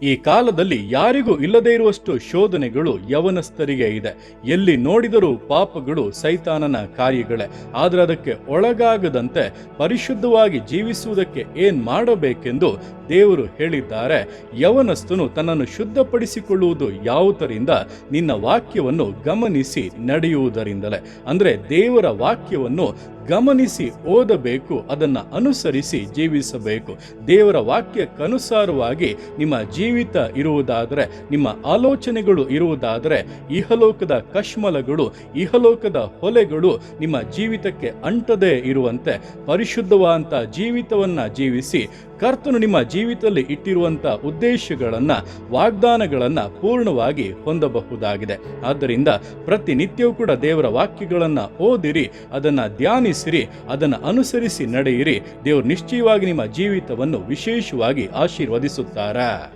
ಈ ಕಾಲದಲ್ಲಿ ಯಾರಿಗೂ ಇಲ್ಲದೇ ಇರುವಷ್ಟು ಶೋಧನೆಗಳು ಯವನಸ್ಥರಿಗೆ ಇದೆ. ಎಲ್ಲಿ ನೋಡಿದರೂ ಪಾಪಗಳು ಸೈತಾನನ ಕಾರ್ಯಗಳೇ. ಆದರೆ ಅದಕ್ಕೆ ಒಳಗಾಗದಂತೆ ಪರಿಶುದ್ಧವಾಗಿ ಜೀವಿಸುವುದಕ್ಕೆ ಏನ್ ಮಾಡಬೇಕೆಂದು ದೇವರು ಹೇಳಿದ್ದಾರೆ. ಯವನಸ್ಥನು ತನ್ನನ್ನು ಶುದ್ಧಪಡಿಸಿಕೊಳ್ಳುವುದು ಯಾವುದರಿಂದ? ನಿನ್ನ ವಾಕ್ಯವನ್ನು ಗಮನಿಸಿ ನಡೆಯುವುದರಿಂದಲೇ. ಅಂದ್ರೆ ದೇವರ ವಾಕ್ಯವನ್ನು ಗಮನಿಸಿ ಓದಬೇಕು, ಅದನ್ನು ಅನುಸರಿಸಿ ಜೀವಿಸಬೇಕು. ದೇವರ ವಾಕ್ಯಕ್ಕನುಸಾರವಾಗಿ ನಿಮ್ಮ ಜೀವಿತ ಇರುವುದಾದರೆ, ನಿಮ್ಮ ಆಲೋಚನೆಗಳು ಇರುವುದಾದರೆ, ಇಹಲೋಕದ ಕಶ್ಮಲಗಳು, ಇಹಲೋಕದ ಹೊಲೆಗಳು ನಿಮ್ಮ ಜೀವಿತಕ್ಕೆ ಅಂಟದೇ ಇರುವಂತೆ ಪರಿಶುದ್ಧವಾದಂಥ ಜೀವಿತವನ್ನ ಜೀವಿಸಿ ಕರ್ತನು ನಿಮ್ಮ ಜೀವಿತದಲ್ಲಿ ಇಟ್ಟಿರುವಂಥ ಉದ್ದೇಶಗಳನ್ನು, ವಾಗ್ದಾನಗಳನ್ನು ಪೂರ್ಣವಾಗಿ ಹೊಂದಬಹುದಾಗಿದೆ. ಆದ್ದರಿಂದ ಪ್ರತಿನಿತ್ಯವೂ ಕೂಡ ದೇವರ ವಾಕ್ಯಗಳನ್ನು ಓದಿರಿ, ಅದನ್ನು ಧ್ಯಾನಿಸಿರಿ, ಅದನ್ನು ಅನುಸರಿಸಿ ನಡೆಯಿರಿ. ದೇವರು ನಿಶ್ಚಯವಾಗಿ ನಿಮ್ಮ ಜೀವಿತವನ್ನು ವಿಶೇಷವಾಗಿ ಆಶೀರ್ವದಿಸುತ್ತಾರೆ.